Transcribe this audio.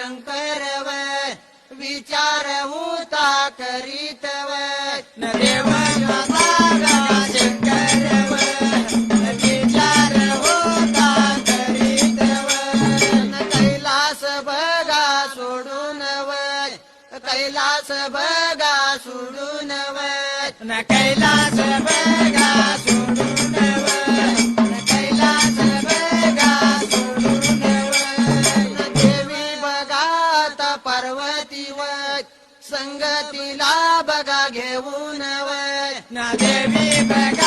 शंकर वय विचार होता करीत वय न देव बघा शंकर वय विचार होता करीत वय न कैलास बघा सोडून वय कैलास बघा सोडून वय न कैलास बघा सोडून वय न कैलास बघा सोडून वय न देवी बघात पार्वती वय संगतीला बघा घेऊन वय न देवी बघा